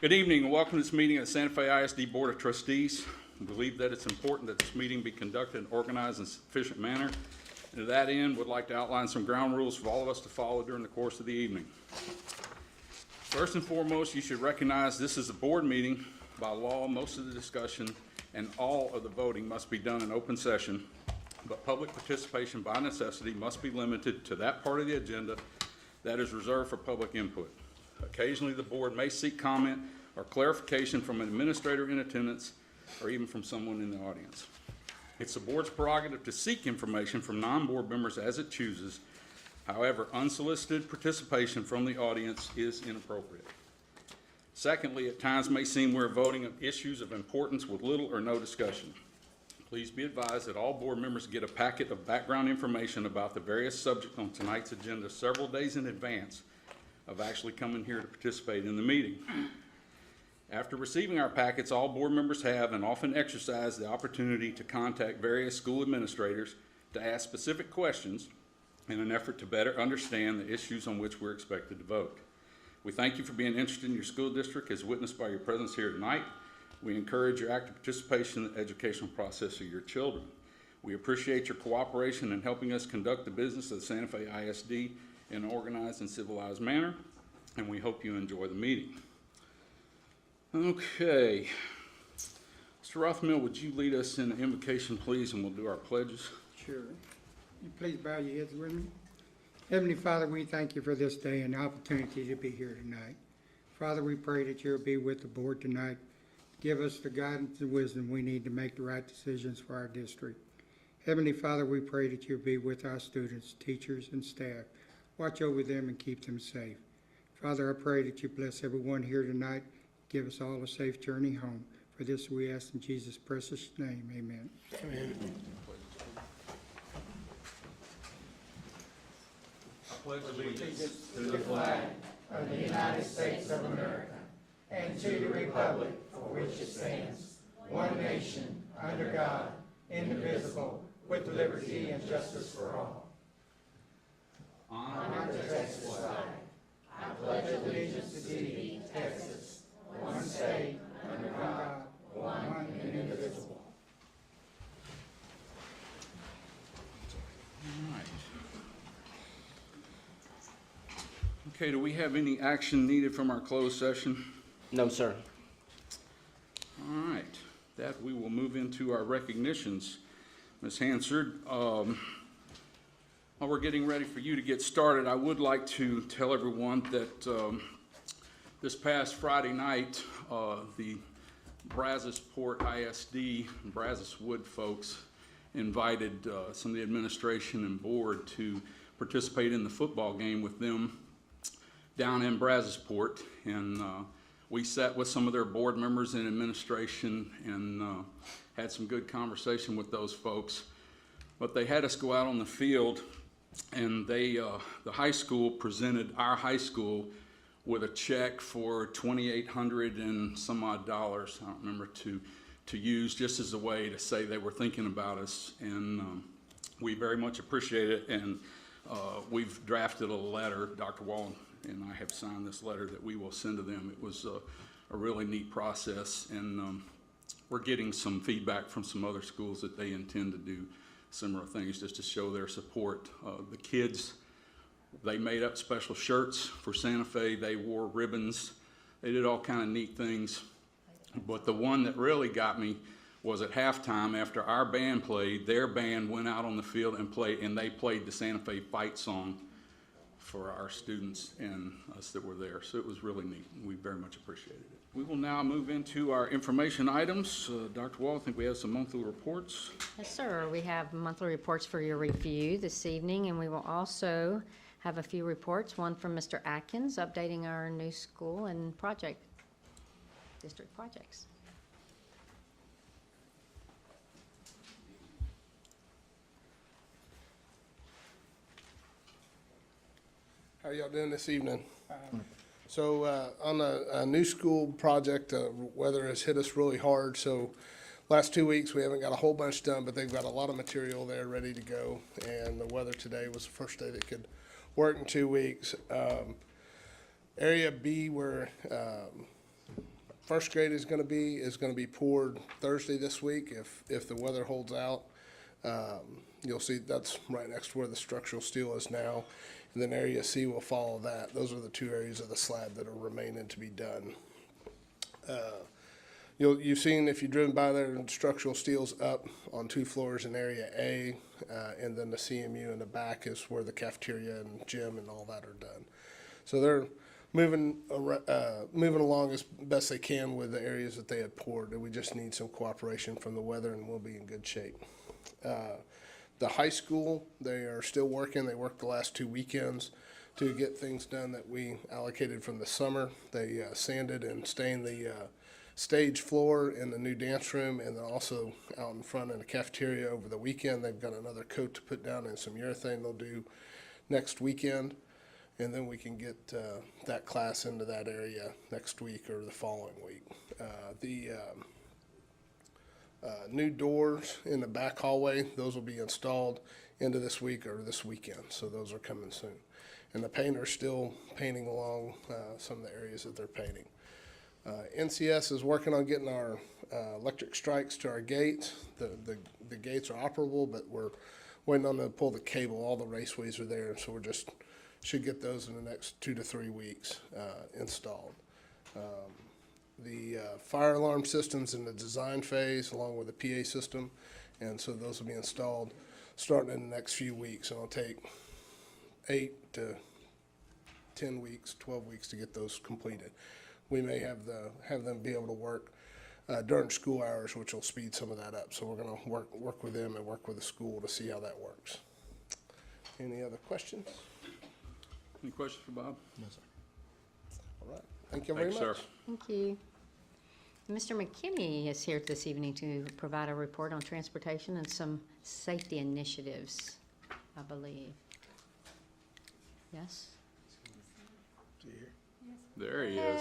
Good evening and welcome to this meeting of the Santa Fe ISD Board of Trustees. We believe that it's important that this meeting be conducted in an organized and sufficient manner. And to that end, would like to outline some ground rules for all of us to follow during the course of the evening. First and foremost, you should recognize this is a board meeting. By law, most of the discussion and all of the voting must be done in open session, but public participation by necessity must be limited to that part of the agenda that is reserved for public input. Occasionally, the board may seek comment or clarification from an administrator in attendance or even from someone in the audience. It's the board's prerogative to seek information from non-board members as it chooses. However, unsolicited participation from the audience is inappropriate. Secondly, at times may seem we're voting on issues of importance with little or no discussion. Please be advised that all board members get a packet of background information about the various subjects on tonight's agenda several days in advance of actually coming here to participate in the meeting. After receiving our packets, all board members have and often exercise the opportunity to contact various school administrators to ask specific questions in an effort to better understand the issues on which we're expected to vote. We thank you for being interested in your school district as witnessed by your presence here tonight. We encourage your active participation in the educational process of your children. We appreciate your cooperation in helping us conduct the business of the Santa Fe ISD in an organized and civilized manner, and we hope you enjoy the meeting. Okay. Mr. Rothmill, would you lead us in the invocation, please, and we'll do our pledges? Sure. You please bow your heads with me. Heavenly Father, we thank you for this day and the opportunity to be here tonight. Father, we pray that you'll be with the board tonight. Give us the guidance and wisdom we need to make the right decisions for our district. Heavenly Father, we pray that you'll be with our students, teachers, and staff. Watch over them and keep them safe. Father, I pray that you bless everyone here tonight. Give us all a safe journey home. For this we ask in Jesus' precious name. Amen. Amen. I pledge allegiance to the flag of the United States of America and to the republic for which it stands, one nation, under God, indivisible, with liberty and justice for all. Honor to Texas flag. I pledge allegiance to thee, Texas, one state, under God, one and indivisible. All right. Okay, do we have any action needed from our closed session? No, sir. All right, that we will move into our recognitions. Ms. Hansard, while we're getting ready for you to get started, I would like to tell everyone that this past Friday night, the Brazosport ISD, Brazos Wood folks invited some of the administration and board to participate in the football game with them down in Brazosport, and we sat with some of their board members and administration and had some good conversation with those folks. But they had us go out on the field, and they, the high school presented our high school with a check for $2,800 and some odd dollars, I don't remember, to use just as a way to say they were thinking about us, and we very much appreciate it. And we've drafted a letter, Dr. Wallen and I have signed this letter that we will send to them. It was a really neat process, and we're getting some feedback from some other schools that they intend to do similar things just to show their support. The kids, they made up special shirts for Santa Fe. They wore ribbons. They did all kind of neat things. But the one that really got me was at halftime after our band played, their band went out on the field and played, and they played the Santa Fe fight song for our students and us that were there. So it was really neat. We very much appreciated it. We will now move into our information items. Dr. Wall, I think we have some monthly reports. Yes, sir. We have monthly reports for your review this evening, and we will also have a few reports, one from Mr. Atkins updating our new school and district projects. How are y'all doing this evening? So on a new school project, weather has hit us really hard. So last 2 weeks we haven't got a whole bunch done, but they've got a lot of material there ready to go. And the weather today was the first day they could work in 2 weeks. Area B, we're first grade is gonna be poured Thursday this week if the weather holds out. You'll see that's right next to where the structural steel is now. And then area C will follow that. Those are the two areas of the slab that are remaining to be done. You've seen, if you've driven by there, structural steel's up on 2 floors in area A, and then the CMU in the back is where the cafeteria and gym and all that are done. So they're moving along as best they can with the areas that they had poured, and we just need some cooperation from the weather, and we'll be in good shape. The high school, they are still working. They worked the last 2 weekends to get things done that we allocated from the summer. They sanded and stained the stage floor in the new dance room, and then also out in front in the cafeteria over the weekend. They've got another coat to put down and some urethane they'll do next weekend. And then we can get that class into that area next week or the following week. The new doors in the back hallway, those will be installed into this week or this weekend. So those are coming soon. And the painter's still painting along some of the areas that they're painting. NCS is working on getting our electric strikes to our gates. The gates are operable, but we're waiting on them to pull the cable. All the raceways are there, so should get those in the next 2 to 3 weeks installed. The fire alarm system's in the design phase along with the PA system, and so those will be installed starting in the next few weeks. And it'll take 8 to 10 weeks, 12 weeks to get those completed. We may have them be able to work during school hours, which will speed some of that up. So we're going to work with them and work with the school to see how that works. Any other questions? Any questions for Bob? No, sir. All right. Thank you very Thanks, much. sir. Thank you. Mr. McKinney is here this evening to provide a report on transportation and some safety initiatives, I believe. Yes? There he is.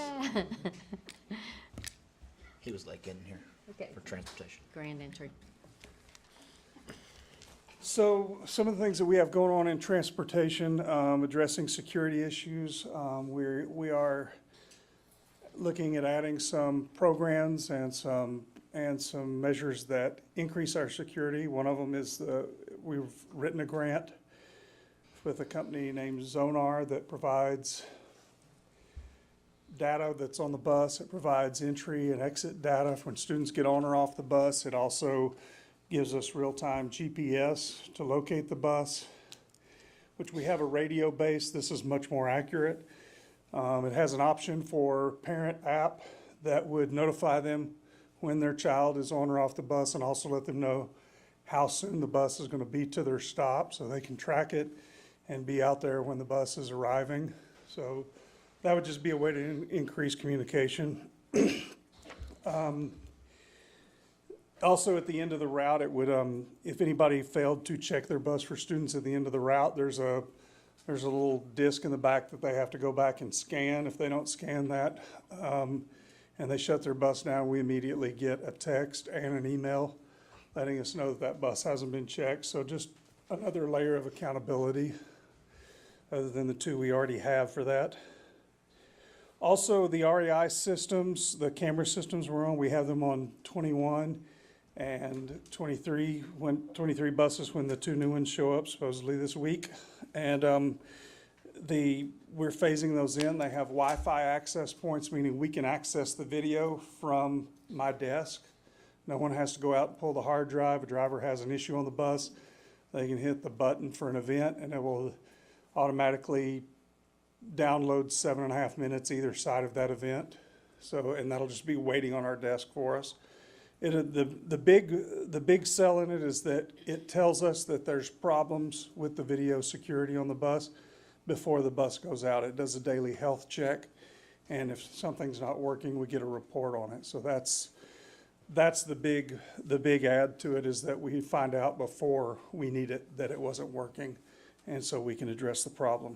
He was late getting here Okay. for transportation. Grand entry. So some of the things that we have going on in transportation, addressing security issues, we are looking at adding some programs and some measures that increase our security. One of them is we've written a grant with a company named Zonar that provides data that's on the bus. It provides entry and exit data when students get on or off the bus. It also gives us real-time GPS to locate the bus, which we have a radio base. This is much more accurate. It has an option for parent app that would notify them when their child is on or off the bus, and also let them know how soon the bus is going to be to their stop, so they can track it and be out there when the bus is arriving. So that would just be a way to increase communication. Also, at the end of the route, it would, if anybody failed to check their bus for students at the end of the route, there's a little disc in the back that they have to go back and scan. If they don't scan that, and they shut their bus down, we immediately get a text and an email letting us know that that bus hasn't been checked. So just another layer of accountability other than the 2 we already have for that. Also, the REI systems, the camera systems we're on, we have them on 21 and 23 buses when the 2 new ones show up supposedly this week. And we're phasing those in. They have Wi-Fi access points, meaning we can access the video from my desk. No one has to go out and pull the hard drive. A driver has an issue on the bus, they can hit the button for an event and it will automatically download 7.5 minutes either side of that event. So, and that'll just be waiting on our desk for us. The big sell in it is that it tells us that there's problems with the video security on the bus before the bus goes out. It does a daily health check, and if something's not working, we get a report on it. So that's the big add to it, is that we find out before we need it that it wasn't working, and so we can address the problem.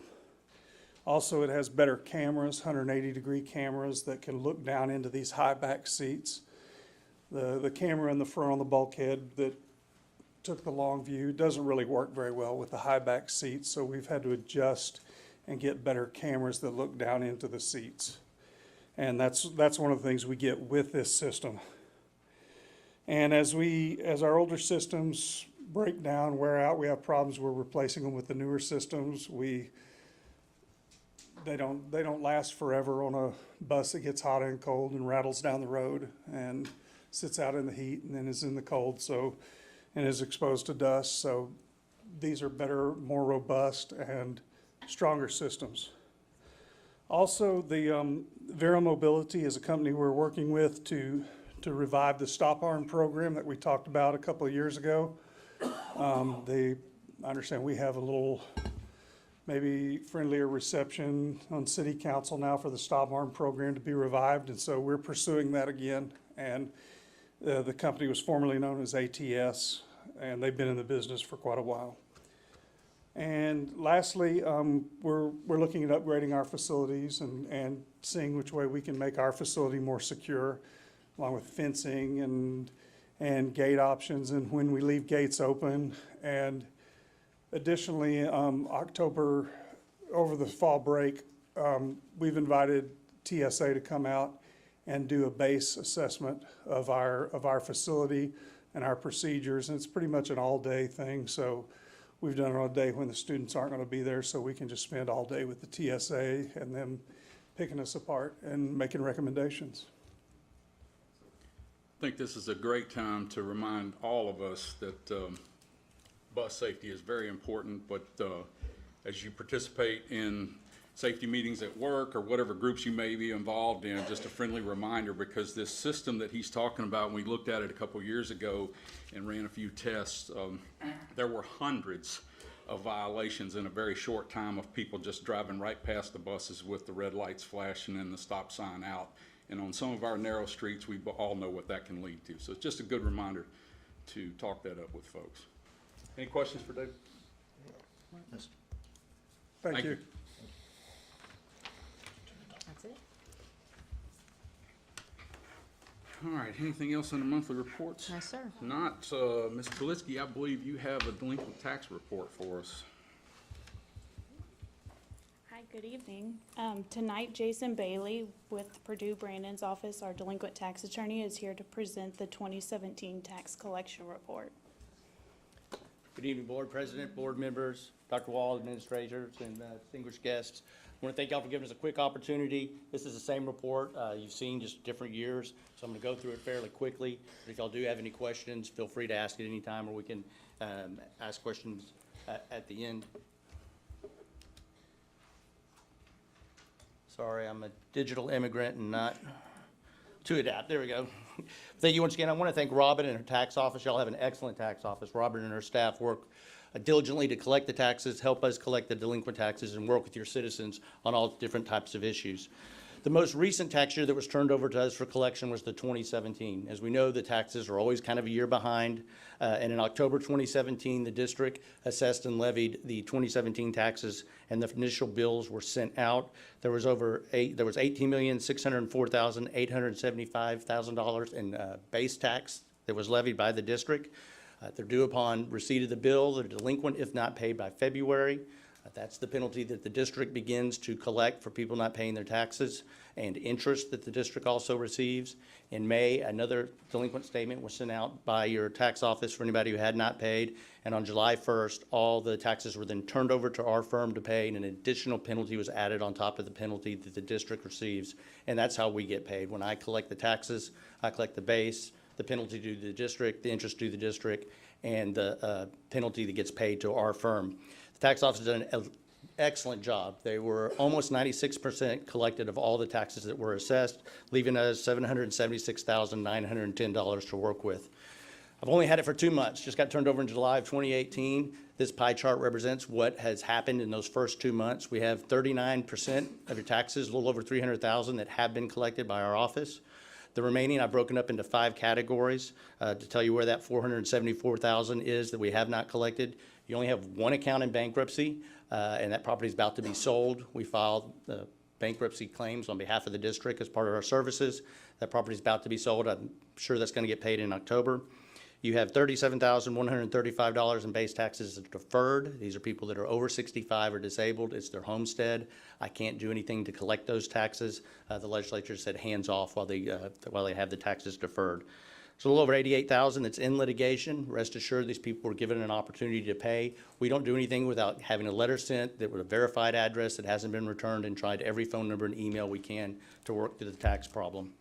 Also, it has better cameras, 180-degree cameras that can look down into these high back seats. The camera in the front on the bulkhead that took the long view doesn't really work very well with the high back seats, so we've had to adjust and get better cameras that look down into the seats. And that's one of the things we get with this system. And as our older systems break down, wear out, we have problems, we're replacing them with the newer systems. They don't last forever on a bus that gets hot and cold and rattles down the road and sits out in the heat and then is in the cold, and is exposed to dust. So these are better, more robust and stronger systems. Also, the Vera Mobility is a company we're working with to revive the stop arm program that we talked about a couple of years ago. I understand we have a little maybe friendlier reception on city council now for the stop arm program to be revived, and so we're pursuing that again. And the company was formerly known as ATS, and they've been in the business for quite a while. And lastly, we're looking at upgrading our facilities and seeing which way we can make our facility more secure, along with fencing and gate options and when we leave gates open. And additionally, October, over the fall break, we've invited TSA to come out and do a base assessment of our facility and our procedures. And it's pretty much an all-day thing. So we've done it on a day when the students aren't going to be there, so we can just spend all day with the TSA and them picking us apart and making recommendations. I think this is a great time to remind all of us that bus safety is very important, but as you participate in safety meetings at work or whatever groups you may be involved in, just a friendly reminder, because this system that he's talking about, when we looked at it a couple years ago and ran a few tests, there were hundreds of violations in a very short time of people just driving right past the buses with the red lights flashing and the stop sign out. And on some of our narrow streets, we all know what that can lead to. So it's just a good reminder to talk that up with folks. Any questions for Dave? Thank you. That's it. All right, anything else on the monthly reports? No, sir. Not, Ms. Politsky, I believe you have a delinquent tax report for us. Hi, good evening. Tonight, Jason Bailey with Purdue Brandon's office, our delinquent tax attorney, is here to present the 2017 tax collection report. Good evening, Board President, board members, Dr. Wall, administrators, and distinguished guests. I want to thank y'all for giving us a quick opportunity. This is the same report you've seen, just different years, so I'm going to go through it fairly quickly. But if y'all do have any questions, feel free to ask at any time, or we can ask questions at the end. Sorry, I'm a digital immigrant and not to adapt. There we go. Thank you once again. I want to thank Robin and her tax office. Y'all have an excellent tax office. Robin and her staff work diligently to collect the taxes, help us collect the delinquent taxes, and work with your citizens on all different types of issues. The most recent tax year that was turned over to us for collection was the 2017. As we know, the taxes are always kind of a year behind. And in October 2017, the district assessed and levied the 2017 taxes, and the initial bills were sent out. There was $18,604,875 in base tax that was levied by the district. They're due upon receipt of the bill. They're delinquent if not paid by February. That's the penalty that the district begins to collect for people not paying their taxes, and interest that the district also receives. In May, another delinquent statement was sent out by your tax office for anybody who had not paid. And on July 1st, all the taxes were then turned over to our firm to pay, and an additional penalty was added on top of the penalty that the district receives. And that's how we get paid. When I collect the taxes, I collect the base, the penalty due to the district, the interest due to the district, and the penalty that gets paid to our firm. The tax office did an excellent job. They were almost 96% collected of all the taxes that were assessed, leaving us $776,910 to work with. I've only had it for 2 months, just got turned over in July of 2018. This pie chart represents what has happened in those first 2 months. We have 39% of your taxes, a little over $300,000, that have been collected by our office. The remaining I've broken up into 5 categories to tell you where that $474,000 is that we have not collected. You only have 1 account in bankruptcy, and that property is about to be sold. We filed the bankruptcy claims on behalf of the district as part of our services. That property is about to be sold. I'm sure that's going to get paid in October. You have $37,135 in base taxes deferred. These are people that are over 65 or disabled. It's their homestead. I can't do anything to collect those taxes. The legislature said hands off while they have the taxes deferred. So a little over 88,000 that's in litigation. Rest assured, these people were given an opportunity to pay. We don't do anything without having a letter sent that with a verified address that hasn't been returned, and tried every phone number and email we can to work through the tax problem.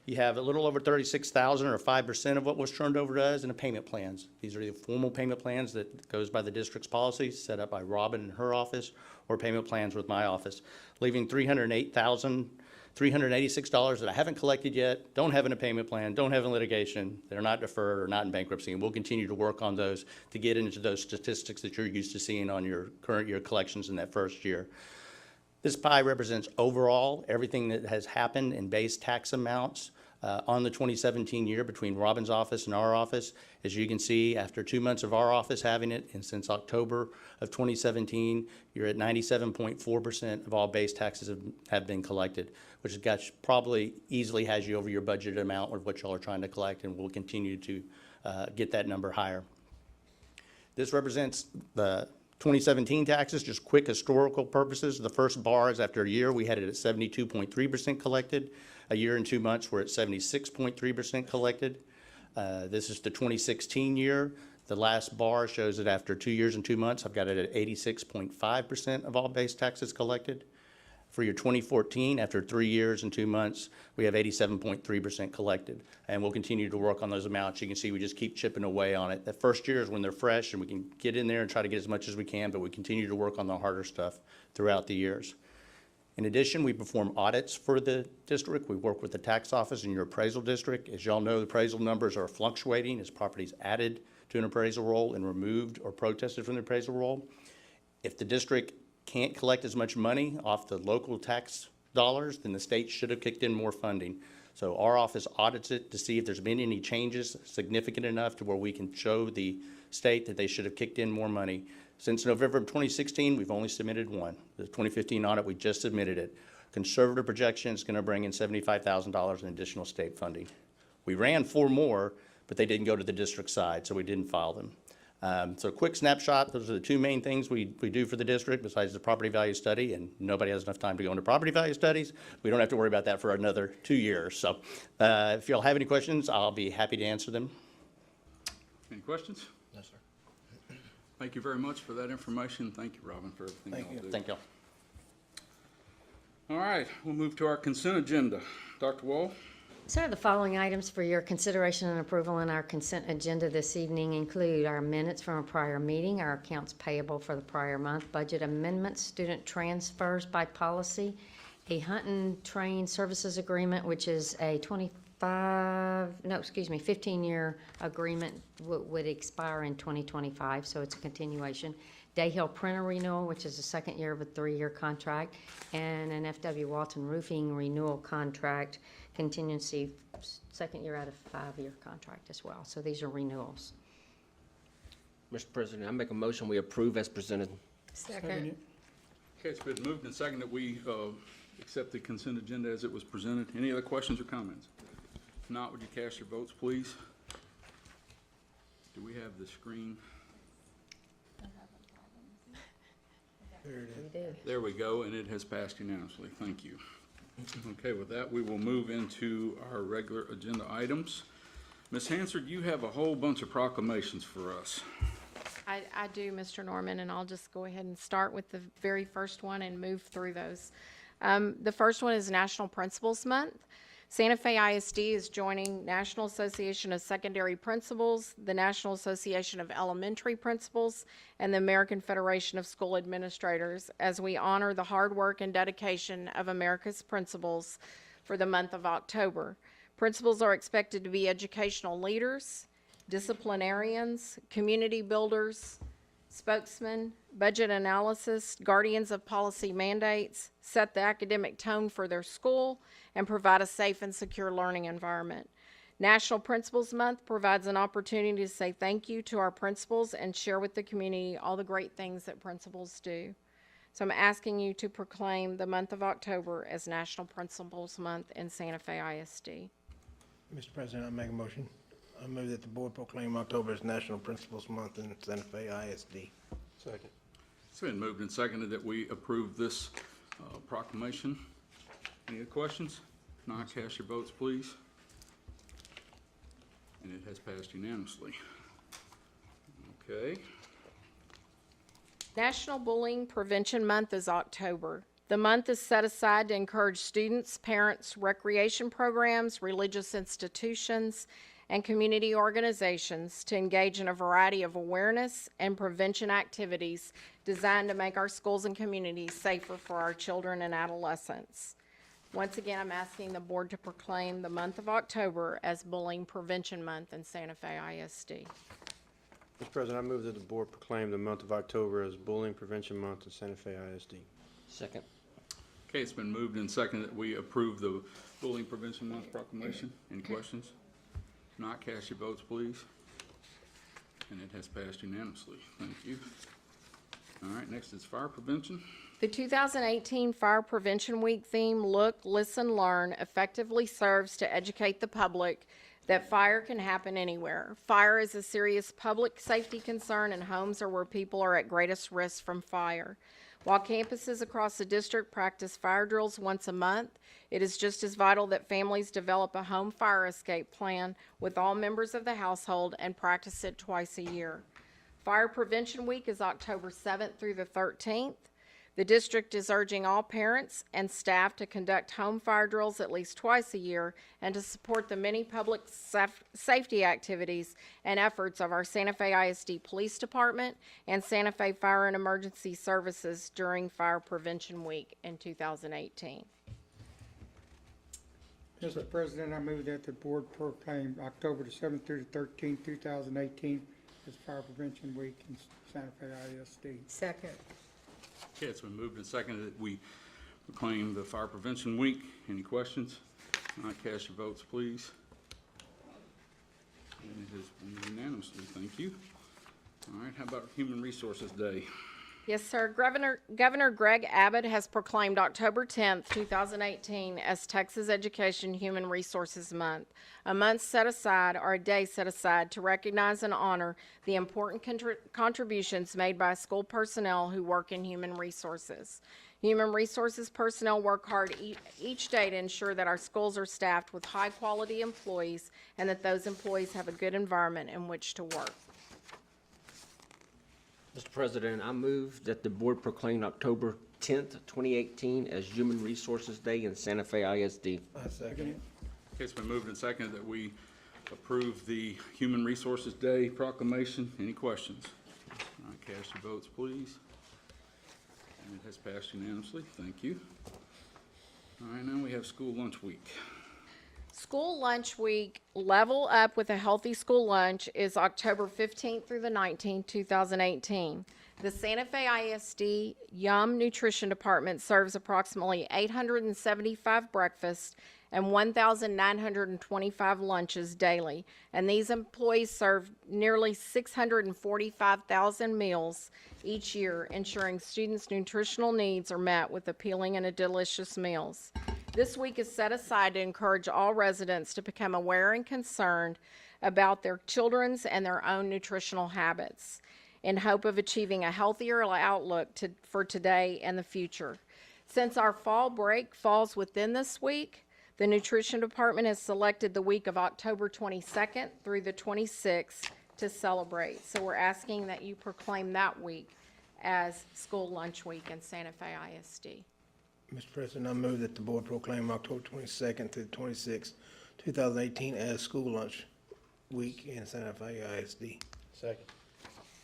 You have a little over 36,000 or 5% of what was turned over to us in the payment plans. These are the formal payment plans that goes by the district's policies set up by Robin and her office, or payment plans with my office, leaving $386 that I haven't collected yet, don't have in a payment plan, don't have in litigation, they're not deferred or not in bankruptcy, and we'll continue to work on those to get into those statistics that you're used to seeing on your current year collections in that first year. This pie represents overall everything that has happened in base tax amounts on the 2017 year between Robin's office and our office. As you can see, after 2 months of our office having it, and since October of 2017, you're at 97.4% of all base taxes have been collected, which probably easily has you over your budgeted amount of what y'all are trying to collect, and we'll continue to get that number higher. This represents the 2017 taxes, just quick historical purposes. The first bar is after a year, we had it at 72.3% collected. A year and 2 months, we're at 76.3% collected. This is the 2016 year. The last bar shows that after 2 years and 2 months, I've got it at 86.5% of all base taxes collected. For your 2014, after 3 years and 2 months, we have 87.3% collected. And we'll continue to work on those amounts. You can see we just keep chipping away on it. The first year is when they're fresh and we can get in there and try to get as much as we can, but we continue to work on the harder stuff throughout the years. In addition, we perform audits for the district. We work with the tax office in your appraisal district. As y'all know, the appraisal numbers are fluctuating as properties added to an appraisal roll and removed or protested from the appraisal roll. If the district can't collect as much money off the local tax dollars, then the state should have kicked in more funding. So our office audits it to see if there's been any changes significant enough to where we can show the state that they should have kicked in more money. Since November of 2016, we've only submitted one. The 2015 audit, we just submitted it. Conservative projection is going to bring in $75,000 in additional state funding. We ran 4 more, but they didn't go to the district side, so we didn't file them. So quick snapshot, those are the 2 main things we do for the district besides the property value study, and nobody has enough time to go into property value studies. We don't have to worry about that for another 2 years. So if y'all have any questions, I'll be happy to answer them. Any questions? No, sir. Thank you very much for that information. Thank you, Robin, for everything y'all do. Thank y'all. All right, we'll move to our consent agenda. Dr. Wall? Sir, the following items for your consideration and approval in our consent agenda this evening include our minutes from a prior meeting, our accounts payable for the prior month, budget amendments, student transfers by policy, a hunt and train services agreement, which is a 15-year agreement would expire in 2025, so it's a continuation. Day Hill printer renewal, which is the second year of a 3-year contract, and an FW Walton roofing renewal contract, contingency, second year out of 5-year contract as well. So these are renewals. Mr. President, I make a motion we approve as presented. Second. Okay, it's been moved and seconded that we accept the consent agenda as it was presented. Any other questions or comments? If not, would you cast your votes, please? Do we have the screen? We do. There we go, and it has passed unanimously. Thank you. Okay, with that, we will move into our regular agenda items. Ms. Hansard, you have a whole bunch of proclamations for us. I do, Mr. Norman, and I'll just go ahead and start with the very first one and move through those. The first one is National Principals Month. Santa Fe ISD is joining National Association of Secondary Principals, the National Association of Elementary Principals, and the American Federation of School Administrators as we honor the hard work and dedication of America's principals for the month of October. Principals are expected to be educational leaders, disciplinarians, community builders, spokesmen, budget analysis, guardians of policy mandates, set the academic tone for their school, and provide a safe and secure learning environment. National Principals Month provides an opportunity to say thank you to our principals and share with the community all the great things that principals do. So I'm asking you to proclaim the month of October as National Principals Month in Santa Fe ISD. Mr. President, I make a motion. I move that the board proclaim October as National Principals Month in Santa Fe ISD. Second. It's been moved and seconded that we approve this proclamation. Any other questions? If not, cast your votes, please. And it has passed unanimously. Okay. National Bullying Prevention Month is October. The month is set aside to encourage students, parents, recreation programs, religious institutions, and community organizations to engage in a variety of awareness and prevention activities designed to make our schools and communities safer for our children and adolescents. Once again, I'm asking the board to proclaim the month of October as Bullying Prevention Month in Santa Fe ISD. Mr. President, I move that the board proclaim the month of October as Bullying Prevention Month in Santa Fe ISD. Second. Okay, it's been moved and seconded that we approve the Bullying Prevention Month proclamation. Any questions? If not, cast your votes, please. And it has passed unanimously. Thank you. All right, next is fire prevention. The 2018 Fire Prevention Week theme, Look, Listen, Learn, effectively serves to educate the public that fire can happen anywhere. Fire is a serious public safety concern, and homes are where people are at greatest risk from fire. While campuses across the district practice fire drills once a month, it is just as vital that families develop a home fire escape plan with all members of the household and practice it twice a year. Fire Prevention Week is October 7th through the 13th. The district is urging all parents and staff to conduct home fire drills at least twice a year and to support the many public safety activities and efforts of our Santa Fe ISD Police Department and Santa Fe Fire and Emergency Services during Fire Prevention Week in 2018. Mr. President, I move that the board proclaim October the 7th through the 13th, 2018 as Fire Prevention Week in Santa Fe ISD. Second. Okay, it's been moved and seconded that we proclaim the Fire Prevention Week. Any questions? If not, cast your votes, please. And it has been unanimously. Thank you. All right, how about Human Resources Day? Yes, sir. Governor Greg Abbott has proclaimed October 10th, 2018 as Texas Education Human Resources Month, a month set aside or a day set aside to recognize and honor the important contributions made by school personnel who work in human resources. Human resources personnel work hard each day to ensure that our schools are staffed with high-quality employees and that those employees have a good environment in which to work. Mr. President, I move that the board proclaim October 10th, 2018 as Human Resources Day in Santa Fe ISD. I second it. Okay, it's been moved and seconded that we approve the Human Resources Day proclamation. Any questions? All right, cast your votes, please. And it has passed unanimously. Thank you. All right, now we have School Lunch Week. School Lunch Week, Level Up with a Healthy School Lunch, is October 15th through the 19th, 2018. The Santa Fe ISD Yum Nutrition Department serves approximately 875 breakfasts and 1,925 lunches daily, and these employees serve nearly 645,000 meals each year, ensuring students' nutritional needs are met with appealing and delicious meals. This week is set aside to encourage all residents to become aware and concerned about their children's and their own nutritional habits in hope of achieving a healthier outlook for today and the future. Since our fall break falls within this week, the Nutrition Department has selected the week of October 22nd through the 26th to celebrate. So we're asking that you proclaim that week as School Lunch Week in Santa Fe ISD. Mr. President, I move that the board proclaim October 22nd to the 26th, 2018 as School Lunch Week in Santa Fe ISD. Second.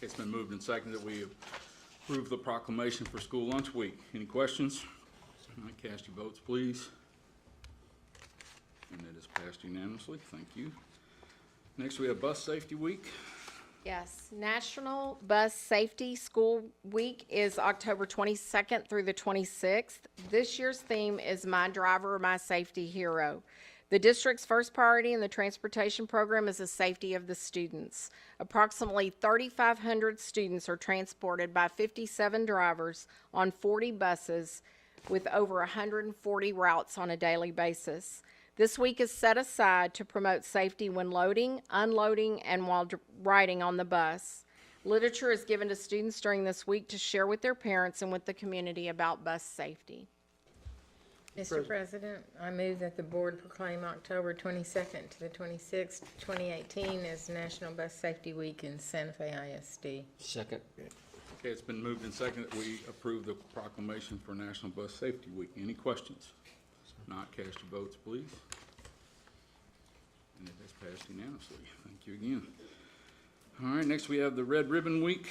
It's been moved and seconded that we approve the proclamation for School Lunch Week. Any questions? All right, cast your votes, please. And it is passed unanimously. Thank you. Next, we have Bus Safety Week. Yes, National Bus Safety School Week is October 22nd through the 26th. This year's theme is My Driver, My Safety Hero. The district's first priority in the transportation program is the safety of the students. Approximately 3,500 students are transported by 57 drivers on 40 buses with over 140 routes on a daily basis. This week is set aside to promote safety when loading, unloading, and while riding on the bus. Literature is given to students during this week to share with their parents and with the community about bus safety. Mr. President, I move that the board proclaim October 22nd to the 26th, 2018 as National Bus Safety Week in Santa Fe ISD. Second. Okay, it's been moved and seconded that we approve the proclamation for National Bus Safety Week. Any questions? Not, cast your votes, please. And it has passed unanimously. Thank you again. All right, next we have the Red Ribbon Week.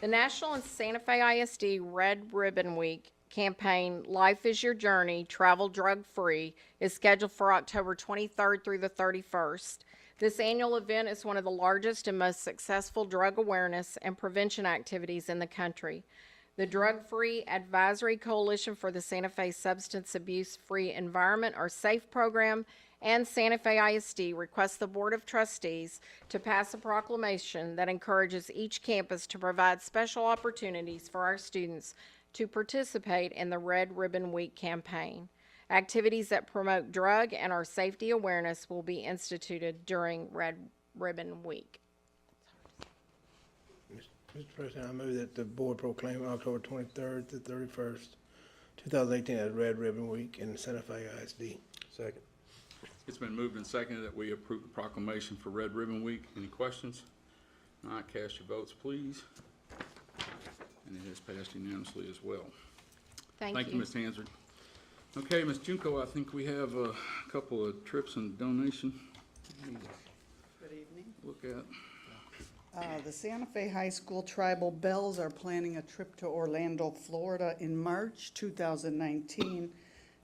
The National and Santa Fe ISD Red Ribbon Week campaign, Life is Your Journey, Travel Drug Free, is scheduled for October 23rd through the 31st. This annual event is one of the largest and most successful drug awareness and prevention activities in the country. The Drug Free Advisory Coalition for the Santa Fe Substance Abuse Free Environment, or SAFE program, and Santa Fe ISD request the Board of Trustees to pass a proclamation that encourages each campus to provide special opportunities for our students to participate in the Red Ribbon Week campaign. Activities that promote drug and our safety awareness will be instituted during Red Ribbon Week. Mr. President, I move that the board proclaim October 23rd to 31st, 2018 as Red Ribbon Week in Santa Fe ISD. Second. It's been moved and seconded that we approve the proclamation for Red Ribbon Week. Any questions? Not, cast your votes, please. And it has passed unanimously as well. Thank Thank you, Ms. Hansard. Okay, Ms. Junko, I think we have a couple of trips and donation. Good evening. Look at. The Santa Fe High School Tribal Bells are planning a trip to Orlando, Florida in March 2019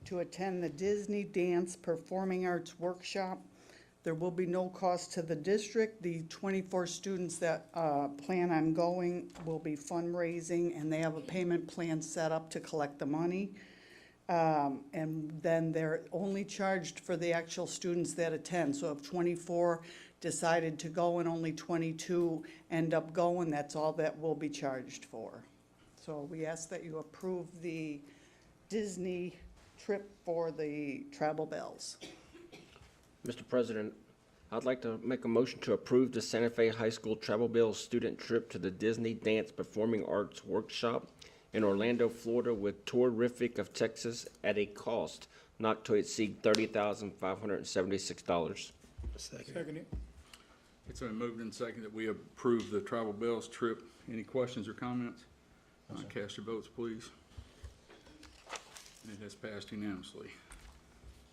to attend the Disney Dance Performing Arts Workshop. There will be no cost to the district. The 24 students that plan on going will be fundraising, and they have a payment plan set up to collect the money. And then they're only charged for the actual students that attend. So if 24 decided to go and only 22 end up going, that's all that will be charged for. So we ask that you approve the Disney trip for the Travel Bells. Mr. President, I'd like to make a motion to approve the Santa Fe High School Travel Bells student trip to the Disney Dance Performing Arts Workshop in Orlando, Florida with Tourific of Texas at a cost not to exceed $30,576. Second it. It's been moved and seconded that we approve the Travel Bells trip. Any questions or comments? Cast your votes, please. And it has passed unanimously.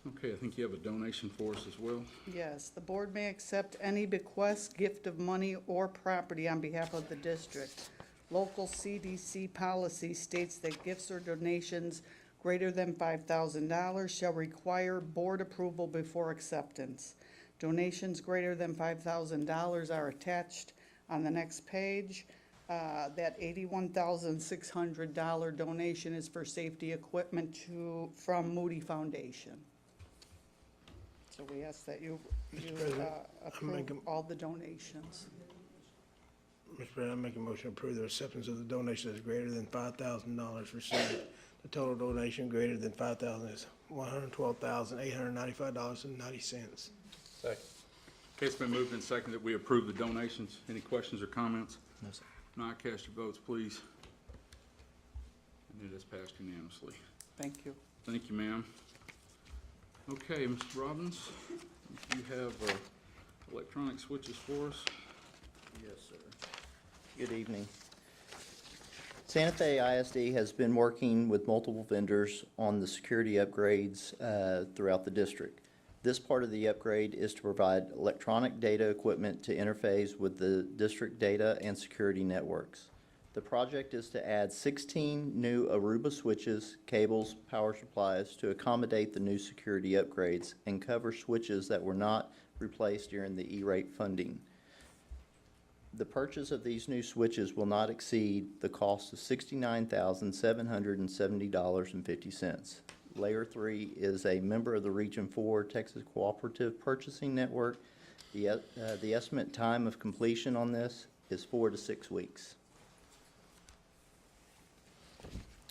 Okay, I think you have a donation for us as well. Yes, the board may accept any bequest, gift of money, or property on behalf of the district. Local CDC policy states that gifts or donations greater than $5,000 shall require board approval before acceptance. Donations greater than $5,000 are attached on the next page. That $81,600 donation is for safety equipment from Moody Foundation. So we ask that you President, approve all the donations. Mr. President, I make a motion to approve the acceptance of the donation that's greater than $5,000 received. The total donation greater than $5,000 is $112,895.90. Second. Okay, it's been moved and seconded that we approve the donations. Any questions or comments? No, sir. Not, cast your votes, please. And it has passed unanimously. Thank you. Thank you, ma'am. Okay, Mr. Robbins, you have electronic switches for us. Yes, sir. Good evening. Santa Fe ISD has been working with multiple vendors on the security upgrades throughout the district. This part of the upgrade is to provide electronic data equipment to interface with the district data and security networks. The project is to add 16 new Aruba switches, cables, power supplies to accommodate the new security upgrades and cover switches that were not replaced during the E-rate funding. The purchase of these new switches will not exceed the cost of $69,770.50. Layer 3 is a member of the Region 4 Texas Cooperative Purchasing Network. The estimate time of completion on this is 4 to 6 weeks.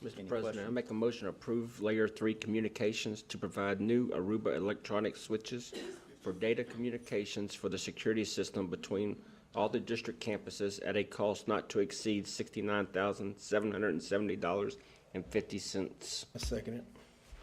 Mr. Any President, I questions? make a motion to approve Layer 3 Communications to provide new Aruba electronic switches for data communications for the security system between all the district campuses at a cost not to exceed $69,770.50. I second it.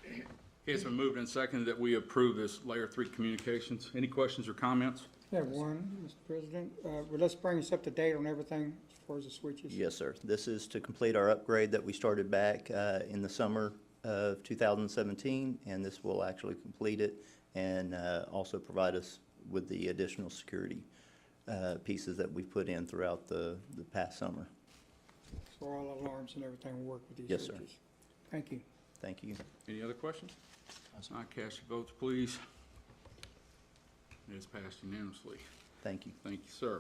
Okay, it's been moved and seconded that we approve this Layer 3 Communications. Any questions or comments? I have one, Mr. President. Well, let's bring us up to date on everything as far as the switches. Yes, sir. This is to complete our upgrade that we started back in the summer of 2017, and this will actually complete it and also provide us with the additional security pieces that we've put in throughout the past summer. So all alarms and everything will work with these Yes, sir. switches. Thank you. Thank you. Any other questions? Not cast your votes, please. It is passed unanimously. Thank you. Thank you, sir.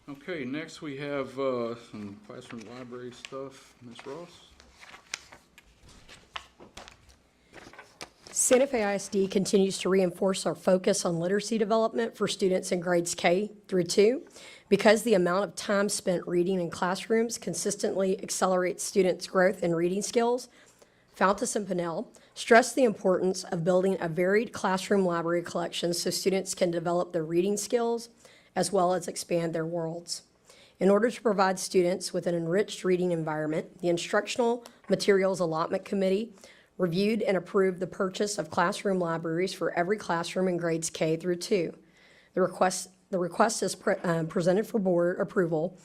Okay, next we have some classroom library stuff. Ms. Ross? Santa Fe ISD continues to reinforce our focus on literacy development for students in grades K through 2. Because the amount of time spent reading in classrooms consistently accelerates students' growth in reading skills, Fountas and Pinnell stress the importance of building a varied classroom library collection so students can develop their reading skills as well as expand their worlds. In order to provide students with an enriched reading environment, the Instructional Materials Allotment Committee reviewed and approved the purchase of classroom libraries for every classroom in grades K through 2. The request is presented for board approval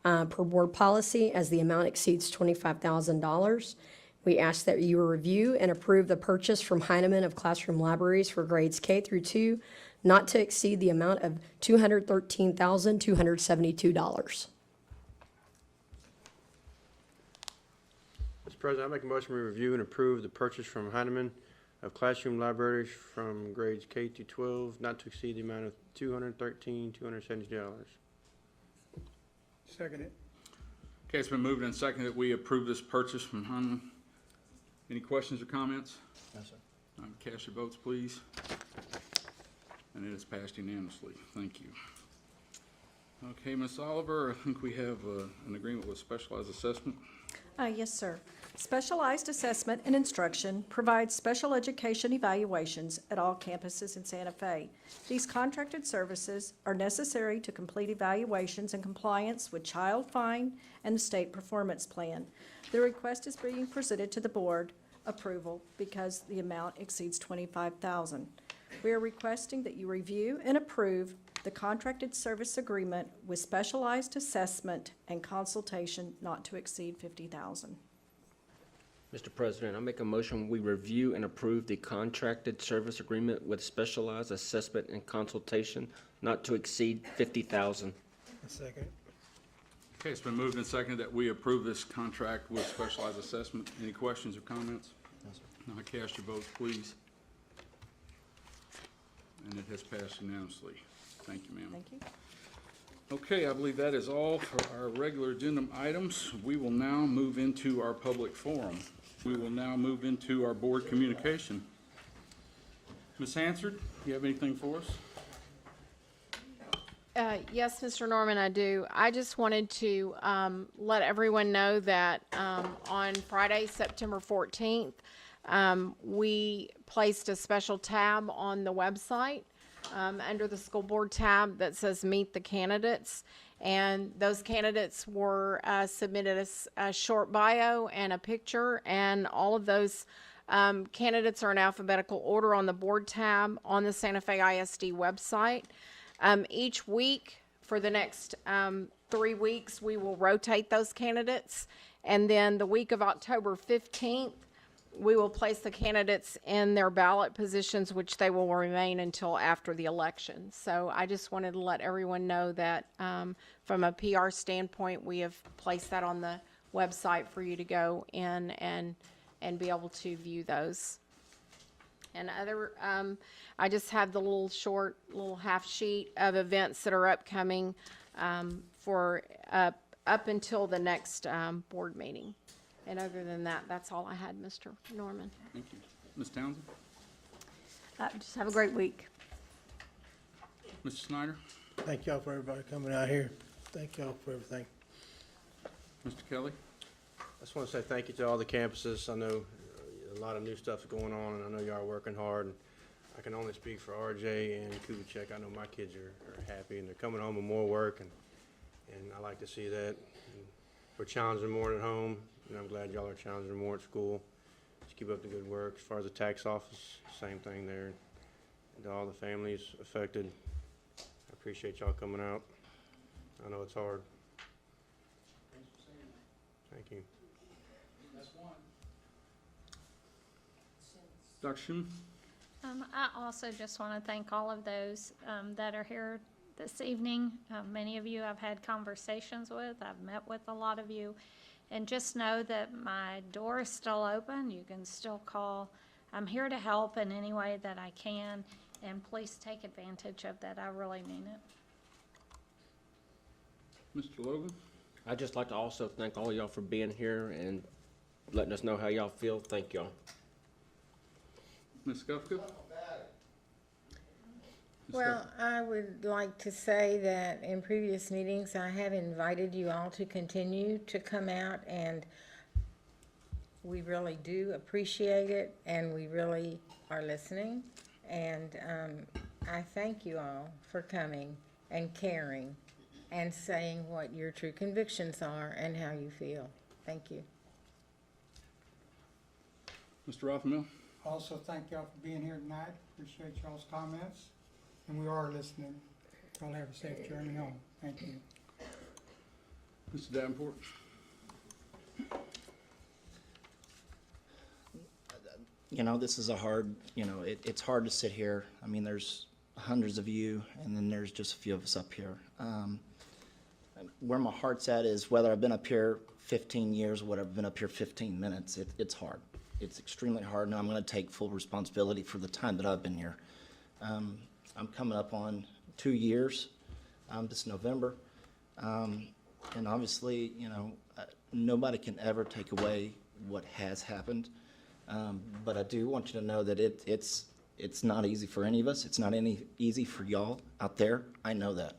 per board policy as the amount exceeds $25,000. We ask that you review and approve the purchase from Heinemann of classroom libraries for grades K through 2, not to exceed the amount of $213,272. Mr. President, I make a motion we review and approve the purchase from Heinemann of classroom libraries from grades K to 12, not to exceed the amount of $213,272. Second it. Okay, it's been moved and seconded that we approve this purchase from Hunman. Any questions or comments? No, sir. Cast your votes, please. And it is passed unanimously. Thank you. Okay, Ms. Oliver, I think we have an agreement with Specialized Assessment. Yes, sir. Specialized Assessment and Instruction provides special education evaluations at all campuses in Santa Fe. These contracted services are necessary to complete evaluations in compliance with Child Find and the State Performance Plan. The request is being presented to the board approval because the amount exceeds $25,000. We are requesting that you review and approve the contracted service agreement with Specialized Assessment and Consultation not to exceed $50,000. Mr. President, I make a motion we review and approve the contracted service agreement with Specialized Assessment and Consultation not to exceed $50,000. I second it. Okay, it's been moved and seconded that we approve this contract with Specialized Assessment. Any questions or comments? No, sir. Now cast your votes, please. And it has passed unanimously. Thank you, ma'am. Thank you. Okay, I believe that is all for our regular agenda items. We will now move into our public forum. We will now move into our board communication. Ms. Hansard, do you have anything for us? Yes, Mr. Norman, I do. I just wanted to let everyone know that on Friday, September 14th, we placed a special tab on the website under the school board tab that says Meet the Candidates. And those candidates were submitted a short bio and a picture, and all of those candidates are in alphabetical order on the board tab on the Santa Fe ISD website. Each week for the next 3 weeks, we will rotate those candidates. And then the week of October 15th, we will place the candidates in their ballot positions, which they will remain until after the election. So I just wanted to let everyone know that from a PR standpoint, we have placed that on the website for you to go in and be able to view those. And other, I just have the little short, little half sheet of events that are upcoming for up until the next board meeting. And other than that, that's all I had, Mr. Norman. Thank you. Ms. Townsend? Just have a great week. Mr. Snyder? Thank y'all for everybody coming out here. Thank y'all for everything. Mr. Kelly? just want to say thank you to all the campuses. I know a lot of new stuff's going on, and I know y'all are working hard. And I can only speak for RJ and Kubitschek. I know my kids are happy, and they're coming home with more work, and I like to see that. And we're challenging more at home, and I'm glad y'all are challenging more at school. Just keep up the good work. As far as the tax office, same thing there. And to all the families affected, I appreciate y'all coming out. I know it's hard. Thank you. Dr. Schuman? I also just want to thank all of those that are here this evening. Many of you I've had conversations with. I've met with a lot of you. And just know that my door is still open. You can still call. I'm here to help in any way that I can. And please take advantage of that. I really mean it. Mr. Logan? I'd just like to also thank all y'all for being here and letting us know how y'all feel. Thank y'all. Ms. Gufka? Well, I would like to say that in previous meetings, I have invited you all to continue to come out, and we really do appreciate it, and we really are listening. And I thank you all for coming and caring and saying what your true convictions are and how you feel. Thank you. Mr. Rothenmiller? Also, thank y'all for being here tonight. Appreciate y'all's comments, and we are listening. Y'all have a safe journey home. Thank you. Mr. Davenport? You know, this is a hard, it's hard to sit here. I mean, there's hundreds of you, and then there's just a few of us up here. Where my heart's at is whether I've been up here 15 years or whether I've been up here 15 minutes, it's hard. It's extremely hard, and I'm going to take full responsibility for the time that I've been here. I'm coming up on 2 years this November, and obviously, nobody can ever take away what has happened, but I do want you to know that it's not easy for any of us. It's not easy for y'all out there. I know that.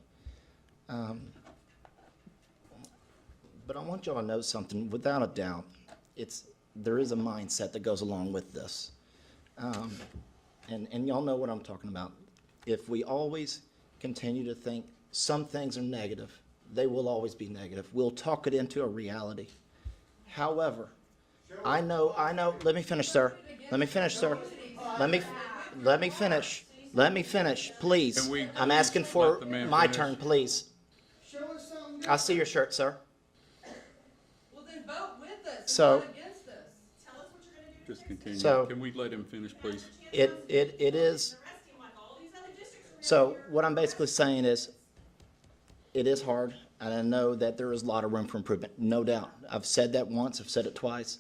But I want y'all to know something. Without a doubt, there is a mindset that goes along with this. And y'all know what I'm talking about. If we always continue to think some things are negative, they will always be negative. We'll talk it into a reality. However, I know, let me finish, sir. Let me finish, sir. Let me finish, please. I'm asking for my turn, please. I see your shirt, sir. Well, then vote with us, So- not against us. Tell us what you're gonna do. Just continue. So- Can we let him finish, please? It is. So what I'm basically saying is, it is hard, and I know that there is a lot of room for improvement, no doubt. I've said that once, I've said it twice.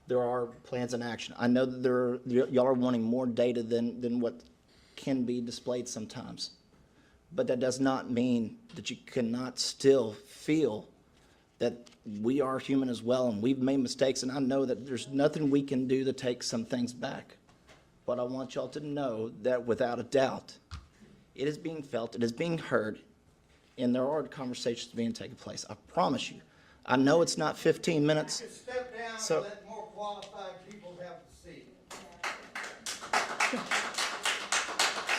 There are plans in action. I know that y'all are wanting more data than what can be displayed sometimes. But that does not mean that you cannot still feel that we are human as well, and we've made mistakes, and I know that there's nothing we can do to take some things back. But I want y'all to know that without a doubt, it is being felt, it is being heard, and there are conversations being taken place. I promise you. I know it's not 15 minutes. Step down So- and let more qualified people have the seat.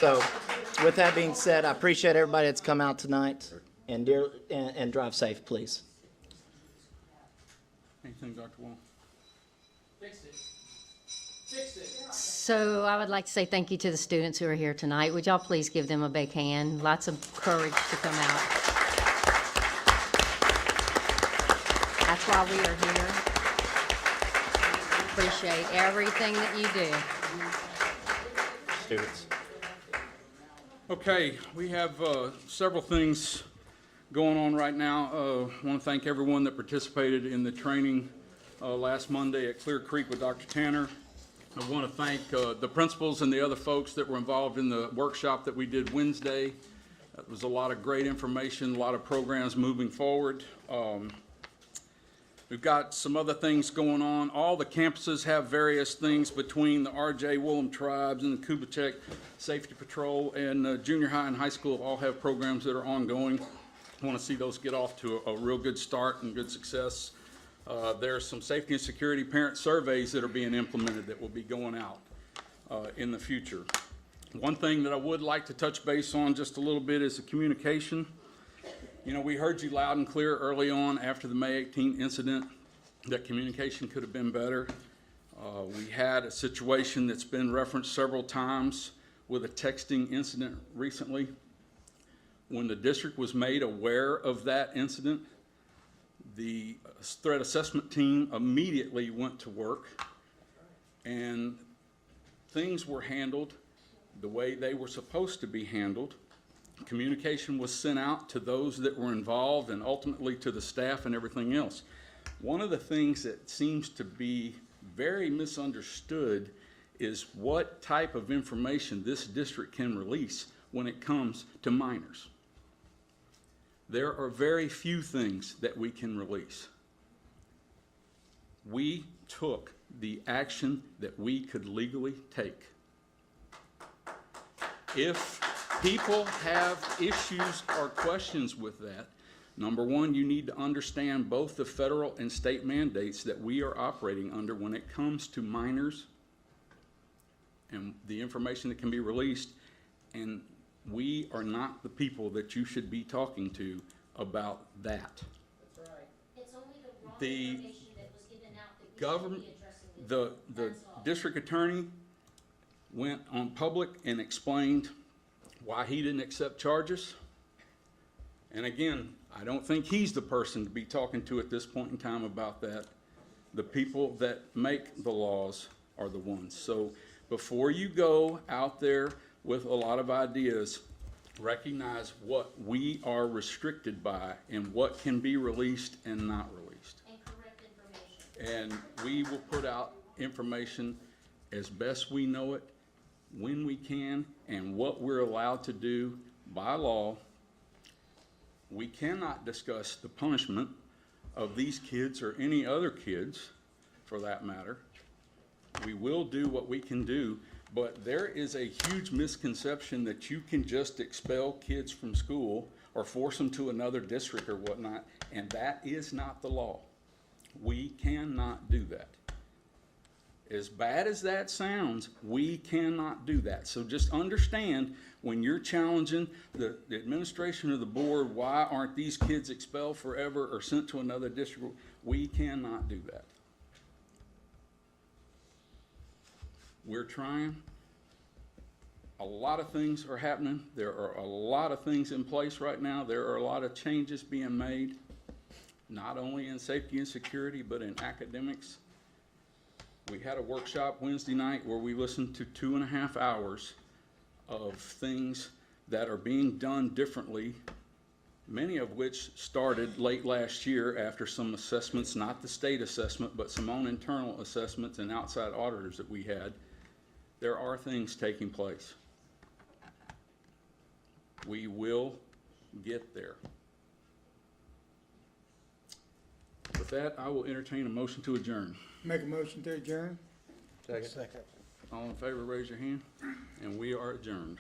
So, with that being said, I appreciate everybody that's come out tonight, and drive safe, please. Anything, Dr. Wong? Fix it. Fix it. So I would like to say thank you to the students who are here tonight. Would y'all please give them a big hand? Lots of courage to come out. That's why we are here. Appreciate everything that you do. Students. Okay, we have several things going on right now. I want to thank everyone that participated in the training last Monday at Clear Creek with Dr. Tanner. I want to thank the principals and the other folks that were involved in the workshop that we did Wednesday. That was a lot of great information, a lot of programs moving forward. We've got some other things going on. All the campuses have various things between the R.J. Willem Tribes and the Kubitschek Safety Patrol, and junior high and high school all have programs that are ongoing. I want to see those get off to a real good start and good success. There's some safety and security parent surveys that are being implemented that will be going out in the future. One thing that I would like to touch base on just a little bit is the communication. You know, we heard you loud and clear early on after the May 18th incident that communication could have been better. We had a situation that's been referenced several times with a texting incident recently. When the district was made aware of that incident, the threat assessment team immediately went to work, and things were handled the way they were supposed to be handled. Communication was sent out to those that were involved and ultimately to the staff and everything else. One of the things that seems to be very misunderstood is what type of information this district can release when it comes to minors. There are very few things that we can release. We took the action that we could legally take. If people have issues or questions with that, number one, you need to understand both the federal and state mandates that we are operating under when it comes to minors and the information that can be released. And we are not the people that you should be talking to about that. That's right. It's only the wrong The information that was given out that we should government, be addressing. the district attorney went on public and explained why he didn't accept charges. And again, I don't think he's the person to be talking to at this point in time about that. The people that make the laws are the ones. So before you go out there with a lot of ideas, recognize what we are restricted by and what can be released and not released. And correct information. And we will put out information as best we know it, when we can, and what we're allowed to do by law. We cannot discuss the punishment of these kids or any other kids, for that matter. We will do what we can do, but there is a huge misconception that you can just expel kids from school or force them to another district or whatnot, and that is not the law. We cannot do that. As bad as that sounds, we cannot do that. So just understand, when you're challenging the administration or the board, why aren't these kids expelled forever or sent to another district? We cannot do that. We're trying. A lot of things are happening. There are a lot of things in place right now. There are a lot of changes being made, not only in safety and security, but in academics. We had a workshop Wednesday night where we listened to 2.5 hours of things that are being done differently, many of which started late last year after some assessments, not the state assessment, but some own internal assessments and outside auditors that we had. There are things taking place. We will get there. With that, I will entertain a motion to adjourn. Make a motion to adjourn? Second. All in favor, raise your hand, and we are adjourned.